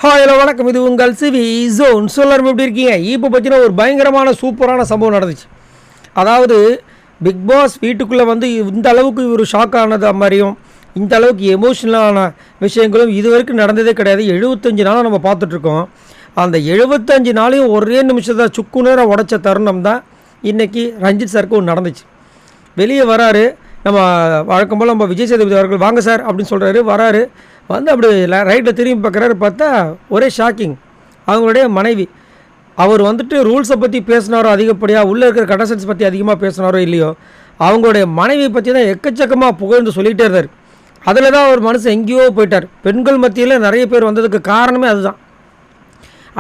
Hello வணக்கம், இது உங்கள் சிவி ஜோன். எல்லாரும் எப்படி இருக்கீங்க? இப்போ பார்த்தீங்கன்னா ஒரு பயங்கரமான சூப்பரான சம்பவம் நடந்துச்சு. அதாவது பிக் பாஸ் வீட்டுக்குள்ளே வந்து இந்த அளவுக்கு ஒரு ஷாக் ஆனது மாதிரியும் இந்த அளவுக்கு எமோஷ்னலான விஷயங்களும் இது வரைக்கும் நடந்ததே கிடையாது. 75 நாளாக நம்ம பார்த்துட்ருக்கோம். அந்த 75 நாளையும் ஒரே நிமிஷத்தை சுக்கு நேரம் உடைச்ச தருணம் தான் இன்றைக்கி ரஞ்சித் சாருக்கு ஒன்று நடந்துச்சு. வெளியே வராரு, நம்ம வழக்கம் போல் நம்ம விஜய் சேதுபதி அவர்கள் வாங்க சார் அப்படின்னு சொல்கிறாரு. வராரு, வந்து அப்படி ரைட்டில் திரும்பி பார்க்குறாரு. பார்த்தா ஒரே ஷாக்கிங். அவங்களுடைய மனைவி, அவர் வந்துட்டு ரூல்ஸை பற்றி பேசினாரோ அதிகப்படியாக, உள்ளே இருக்கிற கண்டஸ்டன்ஸ் பற்றி அதிகமாக பேசினாரோ இல்லையோ, அவங்களுடைய மனைவி பற்றி தான் எக்கச்சக்கமாக புகழ்ந்து சொல்லிகிட்டே இருந்தார். அதில் தான் ஒரு மனுஷன் எங்கேயோ போயிட்டார். பெண்கள் மத்தியில் நிறைய பேர் வந்ததுக்கு காரணமே அதுதான்.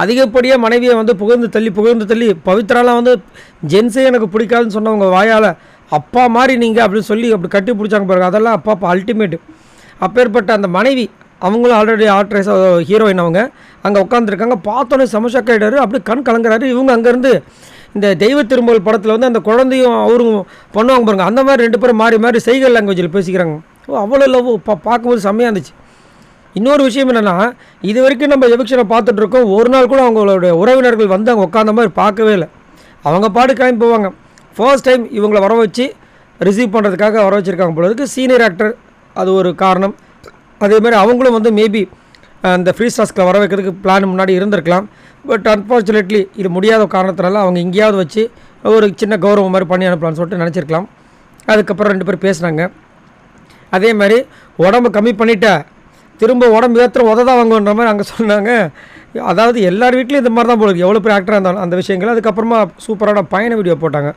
அதிகப்படியாக மனைவியை வந்து புகழ்ந்து தள்ளி பவித்ராலாம் வந்து ஜென்ஸே எனக்கு பிடிக்காதுன்னு சொன்னவங்க வாயால் அப்பா மாதிரி நீங்கள் அப்படின்னு சொல்லி அப்படி கட்டி பிடிச்சாங்க பாருங்க. அதெல்லாம் அப்பா அல்டிமேட்டு. அப்பேற்பட்ட அந்த மனைவி, அவங்களும் ஆல்ரெடி ஆக்ட்ரஸ் ஹீரோயின், அவங்க அங்கே உட்காந்துருக்காங்க. பார்த்தோன்னே செமஷாக் ஆகிட்டாரு, அப்படியே கண் கலங்குறாரு. இவங்க அங்கேருந்து இந்த தெய்வ திரும்பல் படத்தில் வந்து அந்த குழந்தையும் அவரும் பண்ணுவாங்க பாருங்க, அந்த மாதிரி 2 பேரும் மாறி செய்கல் லாங்குவேஜில் பேசிக்கிறாங்க. அவ்வளோ லவ் பார்க்கும்போது செம்மையாக இருந்துச்சு. இன்னொரு விஷயம் என்னென்னா, இது வரைக்கும் நம்ம எவிக்ஷனை பார்த்துட்ருக்கோம். ஒரு நாள் கூட அவங்களுடைய உறவினர்கள் வந்து அங்கே உட்காந்த மாதிரி பார்க்கவே இல்லை. அவங்க பாடு கிளம்பி போவாங்க. ஃபர்ஸ்ட் டைம் இவங்களை வர வச்சு ரிசீவ் பண்ணுறதுக்காக வர வச்சுருக்காங்க போல இருக்குது. சீனியர் ஆக்டர், அது ஒரு காரணம். அதேமாதிரி அவங்களும் வந்து மேபி அந்த ஃப்ரீ டாஸ்கில் வர வைக்கிறதுக்கு பிளான் முன்னாடி இருந்திருக்கலாம். பட் அன்ஃபார்ச்சுனேட்லி இது முடியாத காரணத்தினால அவங்க எங்கேயாவது வச்சு ஒரு சின்ன கௌரவம் மாதிரி பண்ணி அனுப்பலான்னு சொல்லிட்டு நினச்சிருக்கலாம். அதுக்கப்புறம் 2 பேர் பேசுனாங்க. அதே மாதிரி உடம்பு கம்மி பண்ணிட்டா திரும்ப உடம்பு ஏற்றுற உததான் வாங்குன்ற மாதிரி அங்கே சொன்னாங்க. அதாவது எல்லார் வீட்லேயும் இந்த மாதிரி தான் போடுது, எவ்வளோ பேர் ஆக்டராக இருந்தாலும் அந்த விஷயங்கள். அதுக்கப்புறமா சூப்பரான பயண வீடியோ போட்டாங்க.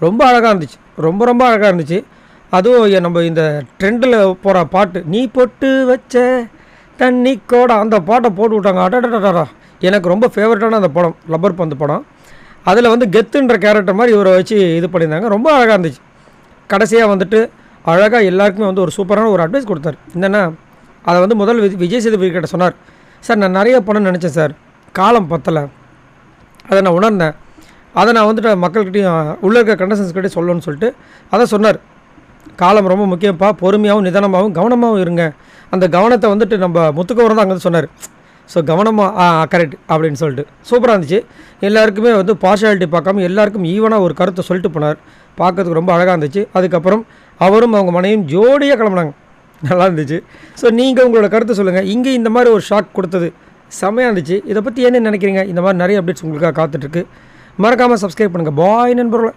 ரொம்ப அழகாக இருந்துச்சு, ரொம்ப அழகாக இருந்துச்சு. அதுவும் நம்ம இந்த ட்ரெண்டில் போகிற பாட்டு, நீ பொட்டு வச்ச தண்ணி கோடா, அந்த பாட்டை போட்டு விட்டாங்க. அடடடா, எனக்கு ரொம்ப ஃபேவரட்டான அந்த படம் லப்பர் பந்து படம். அதில் வந்து கெத்துன்ற கேரக்டர் மாதிரி இவரை வச்சு இது பண்ணியிருந்தாங்க. ரொம்ப அழகாக இருந்துச்சு. கடைசியாக வந்துட்டு அழகாக எல்லாருக்குமே வந்து ஒரு சூப்பரான ஒரு அட்வைஸ் கொடுத்தாரு. என்னென்னா, அதை வந்து முதல் விஜய் சேதுபதி கிட்ட சொன்னார். சார், நான் நிறைய பணம் நினச்சேன் சார், காலம் பத்தலை, அதை நான் உணர்ந்தேன். அதை நான் வந்துட்டு மக்கள்கிட்டையும் உள்ளே இருக்க கண்டஸ்டன்ஸ்கிட்டையும் சொல்லணும்னு சொல்லிட்டு அதை சொன்னார். காலம் ரொம்ப முக்கியம்ப்பா, பொறுமையாகவும் நிதானமாகவும் கவனமாகவும் இருங்க. அந்த கவனத்தை வந்துட்டு நம்ம முத்துக்கவரம் தான் அங்கே சொன்னார். ஸோ கவனமாக கரெக்ட் அப்படின்னு சொல்லிட்டு சூப்பராக இருந்துச்சு. எல்லாருக்குமே வந்து பார்ஷியாலிட்டி பார்க்காம எல்லாருக்கும் ஈவனாக ஒரு கருத்தை சொல்லிட்டு போனார். பார்க்கறதுக்கு ரொம்ப அழகாக இருந்துச்சு. அதுக்கப்புறம் அவரும் அவங்க மனைவியும் ஜோடியாக கிளம்புனாங்க. நல்லா இருந்துச்சு. ஸோ நீங்கள் உங்களோட கருத்தை சொல்லுங்கள். இங்கே இந்த மாதிரி ஒரு ஷாக் கொடுத்தது செம்மையாக இருந்துச்சு. இதை பற்றி என்ன நினைக்கிறீங்க? இந்த மாதிரி நிறைய அப்டேட்ஸ் உங்களுக்காக காத்துட்ருக்கு. மறக்காமல் சப்ஸ்கிரைப் பண்ணுங்கள். பாய் நண்பர்களே.